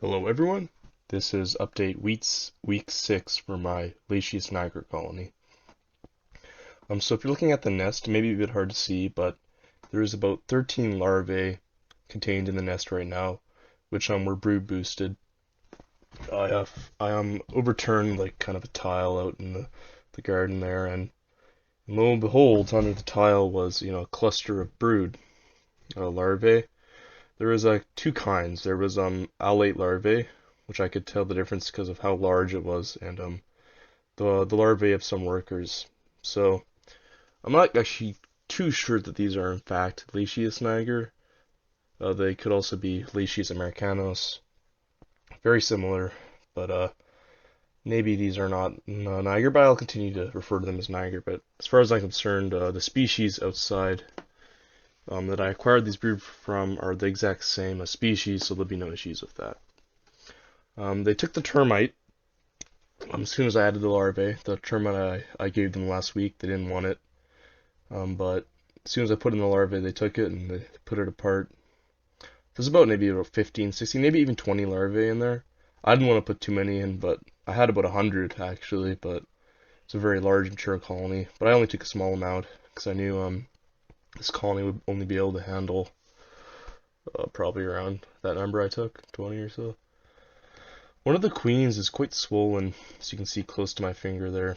Hello everyone, this is update week 6 for my Lasius Niger colony. So if you're looking at the nest, it may be a bit hard to see, but there is about 13 larvae contained in the nest right now, which were brood boosted. I overturned like kind of a tile out in the garden there, and lo and behold, under the tile was a cluster of brood larvae. There was two kinds. There was alate larvae, which I could tell the difference because of how large it was, and the larvae of some workers. So I'm not actually too sure that these are in fact Lasius niger. They could also be Lasius americanus, very similar, but maybe these are not niger. But I'll continue to refer to them as niger. But as far as I'm concerned, the species outside that I acquired these brood from are the exact same species, so there'll be no issues with that. They took the termite as soon as I added the larvae. The termite I gave them last week, they didn't want it. But as soon as I put in the larvae, they took it and they put it apart. There's about 15, 16, maybe even 20 larvae in there. I didn't want to put too many in, but I had about 100 actually, but it's a very large mature colony. But I only took a small amount because I knew this colony would only be able to handle probably around that number I took, 20 or so. One of the queens is quite swollen, as you can see close to my finger there.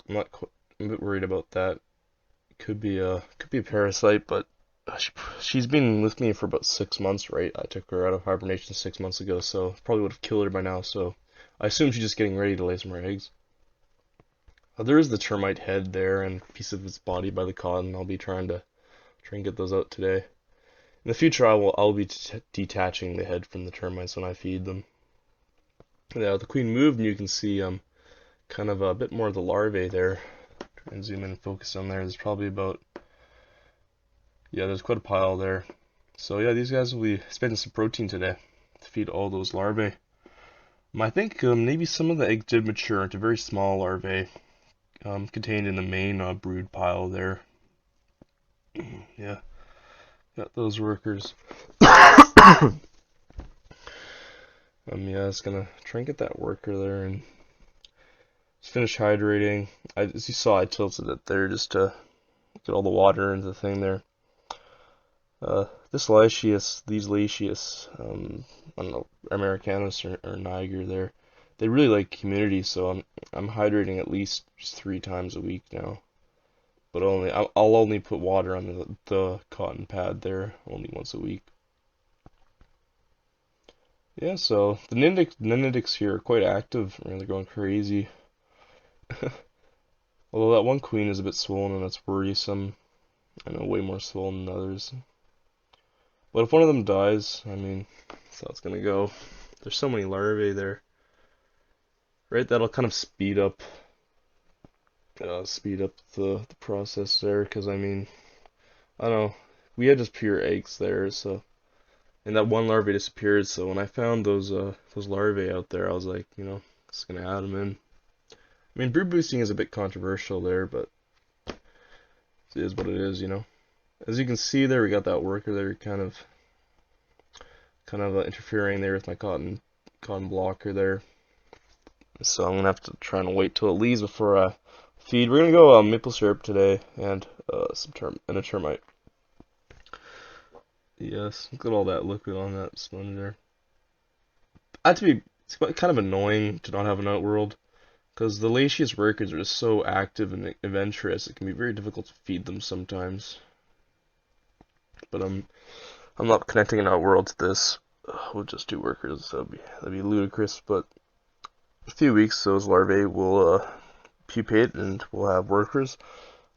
I'm a bit worried about that. Could be a parasite, but she's been with me for about 6 months, right? I took her out of hibernation 6 months ago, so probably would have killed her by now. So I assume she's just getting ready to lay some more eggs. There is the termite head there and a piece of its body by the cotton. I'll be trying and get those out today. In the future, I'll be detaching the head from the termites when I feed them. Yeah, the queen moved, and you can see kind of a bit more of the larvae there. Try and zoom in and focus on there. There's probably about, yeah, there's quite a pile there. So yeah, these guys will be spending some protein today to feed all those larvae. I think maybe some of the eggs did mature into very small larvae contained in the main brood pile there. Yeah, got those workers. Yeah, I was gonna try and get that worker there and just finish hydrating. As you saw, I tilted it there just to get all the water into the thing there. This Lasius, these Lasius, I don't know, Americanus or Niger there, they really like humidity, so I'm hydrating at least just 3 times a week now. But I'll only put water on the cotton pad there only once a week. Yeah, so the nenidics here are quite active. They're going crazy. Although that one queen is a bit swollen and that's worrisome. I know, way more swollen than others. But if one of them dies, I mean, that's how it's gonna go. There's so many larvae there, right? That'll kind of speed up the process there. Because I mean, I don't know, we had just pure eggs there, so and that one larvae disappeared. So when I found those larvae out there, I was like, just gonna add them in. I mean, brood boosting is a bit controversial there, but it is what it is. As you can see there, we got that worker there, kind of interfering there with my cotton blocker there. So I'm gonna have to try and wait till it leaves before I feed. We're gonna go maple syrup today and a termite. Yes, look at all that liquid on that sponge there. It's kind of annoying to not have an outworld because the Lasius workers are just so active and adventurous. It can be very difficult to feed them sometimes. But I'm not connecting an outworld to this. We'll just do workers. That'd be ludicrous. But in a few weeks, those larvae will pupate and we'll have workers.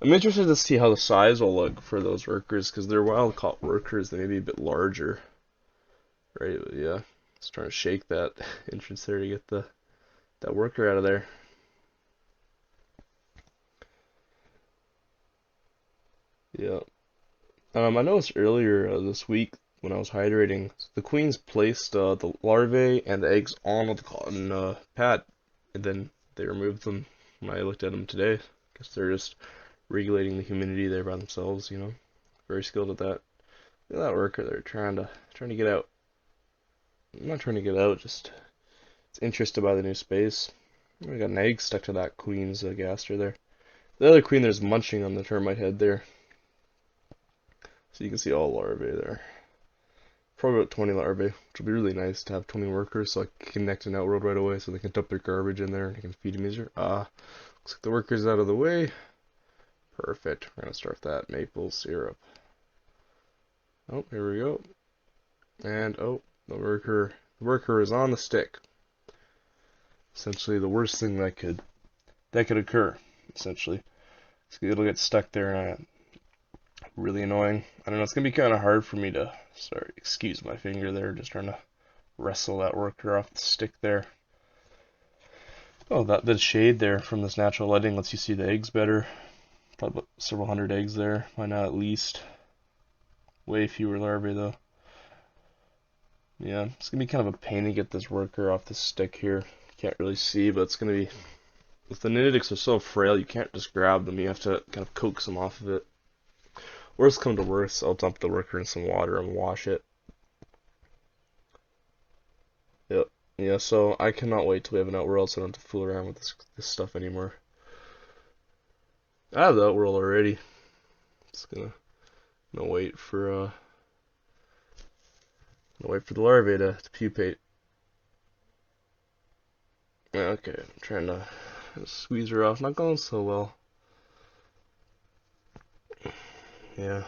I'm interested to see how the size will look for those workers because they're wild caught workers. They may be a bit larger, right? But yeah, just trying to shake that entrance there to get that worker out of there. Yeah. I noticed earlier this week when I was hydrating, the queens placed the larvae and the eggs on the cotton pad, and then they removed them when I looked at them today. Guess they're just regulating the humidity there by themselves. Very skilled at that. Look at that worker there trying to get out. I'm not trying to get out, just it's interested by the new space. I got an egg stuck to that queen's gaster there. The other queen there's munching on the termite head there. So you can see all larvae there. Probably about 20 larvae, which would be really nice to have 20 workers so I can connect an outworld right away so they can dump their garbage in there and I can feed them easier. Looks like the worker's out of the way. Perfect. We're going to start that maple syrup. Oh, here we go. And, oh, the worker is on the stick. Essentially the worst thing that could occur, essentially. So it'll get stuck there and really annoying. I don't know, it's going to be kind of hard for me to, sorry, excuse my finger there, just trying to wrestle that worker off the stick there. Oh, that shade there from this natural lighting lets you see the eggs better. Probably about several hundred eggs there by now at least. Way fewer larvae though. Yeah, it's going to be kind of a pain to get this worker off the stick here. Can't really see, but it's going to be, if the nitics are so frail, you can't just grab them. You have to kind of coax them off of it. Worst come to worst, I'll dump the worker in some water and wash it. Yep. Yeah, so I cannot wait till we have an outworld so I don't have to fool around with this stuff anymore. I have the outworld already. Just gonna wait for the larvae to pupate. Okay, I'm trying to squeeze her off. Not going so well. Yeah.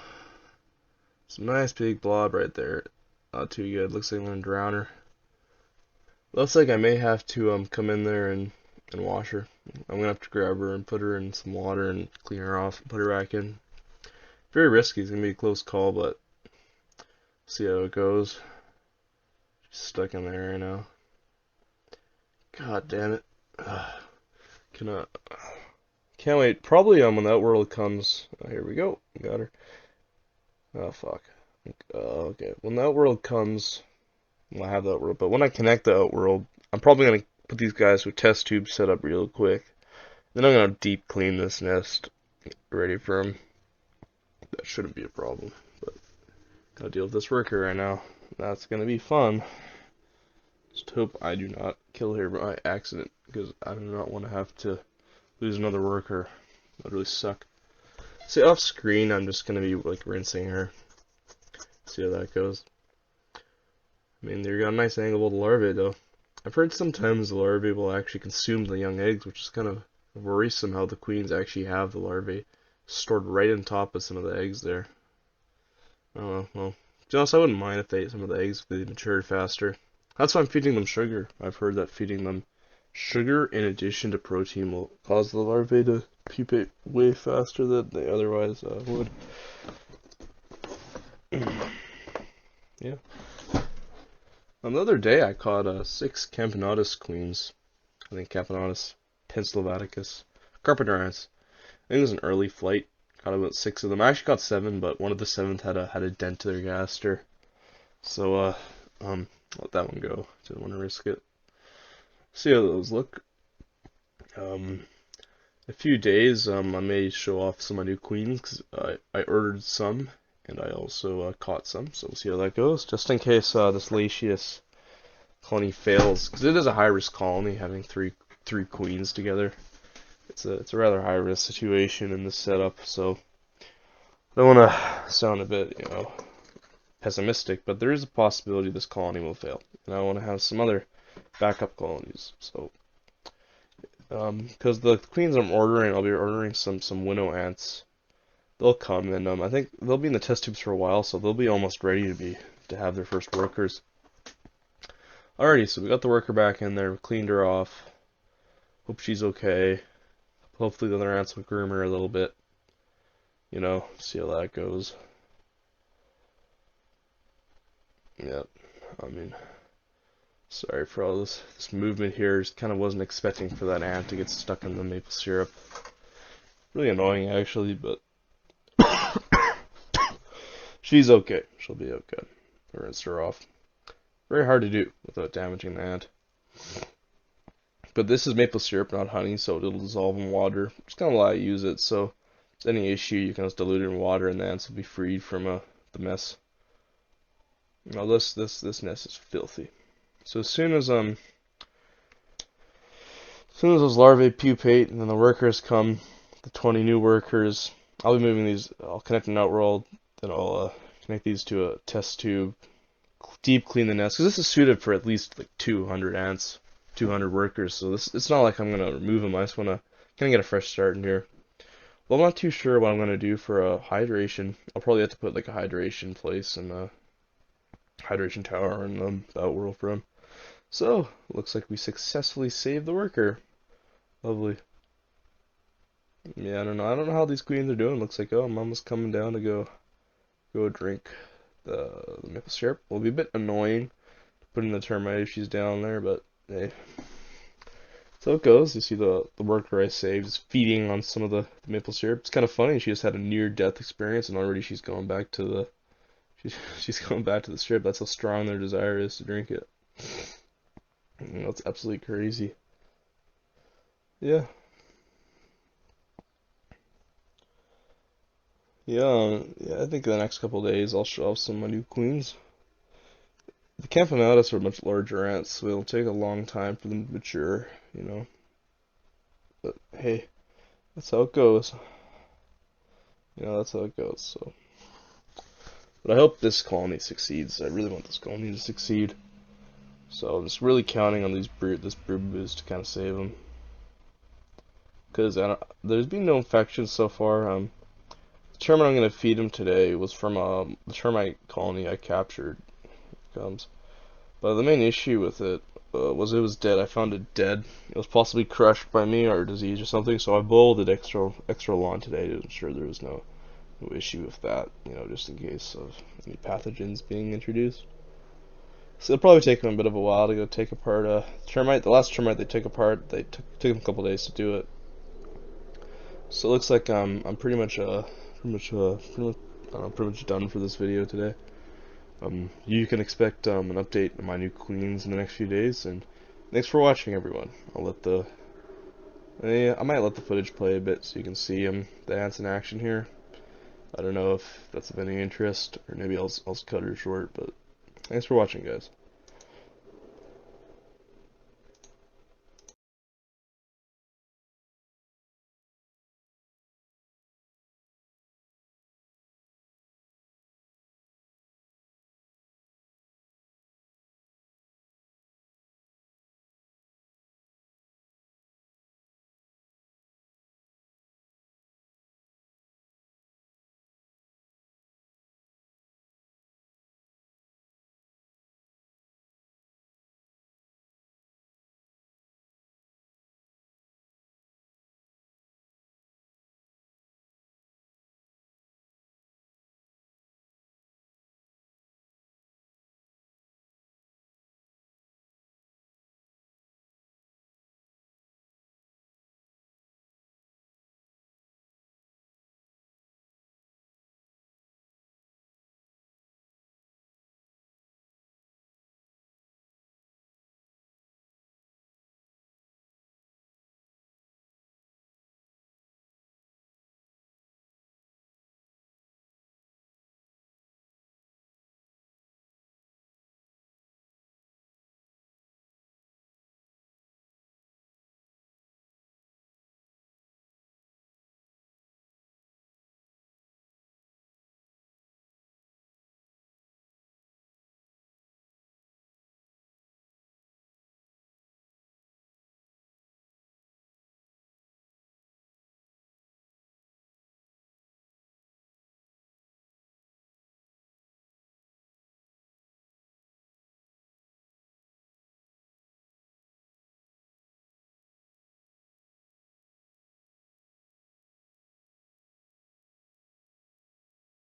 Some nice big blob right there. Not too good. Looks like I'm gonna drown her. Looks like I may have to come in there and wash her. I'm gonna have to grab her and put her in some water and clean her off and put her back in. Very risky. It's gonna be a close call, but see how it goes. She's stuck in there right now. God damn it. Can't wait. Probably when that outworld comes. Oh, here we go. Got her. Oh fuck. Okay. When the outworld comes, well, I have the outworld, but when I connect the outworld, I'm probably gonna put these guys with test tubes set up real quick. Then I'm gonna deep clean this nest, ready for them. That shouldn't be a problem, but gotta deal with this worker right now. That's gonna be fun. Just hope I do not kill her by accident, because I do not want to have to lose another worker. That would really suck. See, off screen, I'm just gonna be like rinsing her. See how that goes. I mean, they got a nice angle with the larvae though. I've heard sometimes the larvae will actually consume the young eggs, which is kind of worrisome how the queens actually have the larvae stored right on top of some of the eggs there. Oh well, to be honest, I wouldn't mind if they ate some of the eggs if they matured faster. That's why I'm feeding them sugar. I've heard that feeding them sugar in addition to protein will cause the larvae to pupate way faster than they otherwise would. Yeah. The other day I caught 6 Camponotus queens. I think Camponotus pensylvaticus. Carpenter ants. I think it was an early flight. Caught about 6 of them. I actually caught 7, but one of the 7th had a dent to their gaster. So let that one go. Didn't want to risk it. See how those look. A few days, I may show off some of my new queens because I ordered some and I also caught some. So we'll see how that goes. Just in case this Lasius colony fails, because it is a high risk colony having three queens together. It's a rather high risk situation in this setup. So I don't want to sound a bit pessimistic, but there is a possibility this colony will fail, and I want to have some other backup colonies. So, because the queens I'm ordering, I'll be ordering some winnow ants. They'll come, and I think they'll be in the test tubes for a while, so they'll be almost ready to have their first workers. Alrighty, so we got the worker back in there, we cleaned her off. Hope she's okay. Hopefully the other ants will groom her a little bit. See how that goes. Yep, I mean, sorry for all this movement here. Just kind of wasn't expecting for that ant to get stuck in the maple syrup. Really annoying actually, but she's okay. She'll be okay. I rinsed her off. Very hard to do without damaging the ant. But this is maple syrup, not honey, so it'll dissolve in water. Just kind of how I use it, so if there's any issue, you can just dilute it in water and the ants will be freed from the mess. Now this nest is filthy. So as soon as those larvae pupate and then the workers come, the 20 new workers, I'll be moving these. I'll connect an outworld, then I'll connect these to a test tube, deep clean the nest because this is suited for at least like 200 ants, 200 workers. So this it's not like I'm gonna remove them. I just wanna kind of get a fresh start in here. Well, I'm not too sure what I'm gonna do for hydration. I'll probably have to put like a hydration place and a hydration tower in the outworld for them. So looks like we successfully saved the worker. Lovely. Yeah, I don't know. I don't know how these queens are doing. Looks like, oh, Mama's coming down to go drink the maple syrup. Will be a bit annoying putting the termite if she's down there, but hey, so it goes. You see the worker I saved is feeding on some of the maple syrup. It's kind of funny. She just had a near-death experience, and already she's going back to the she's going back to the syrup. That's how strong their desire is to drink it. You know, it's absolutely crazy. Yeah. Yeah, I think the next couple of days I'll show off some of my new queens. The Camponotus are much larger ants, so it'll take a long time for them to mature, you know. But hey, that's how it goes. You know, that's how it goes. So, but I hope this colony succeeds. I really want this colony to succeed. So I'm just really counting on this brood boost to kind of save them. Because there's been no infections so far. The termite I'm going to feed him today was from the termite colony I captured. Here it comes. But the main issue with it was dead. I found it dead. It was possibly crushed by me or disease or something. So I boiled it extra long today to ensure there was no issue with that. You know, just in case of any pathogens being introduced. So it'll probably take them a bit of a while to go take apart termite. The last termite they took apart, took them a couple days to do it. So it looks like I'm pretty much done for this video today. You can expect an update on my new queens in the next few days, and thanks for watching, everyone. I might let the footage play a bit so you can see the ants in action here. I don't know if that's of any interest, or maybe I'll cut her short, but thanks for watching, guys.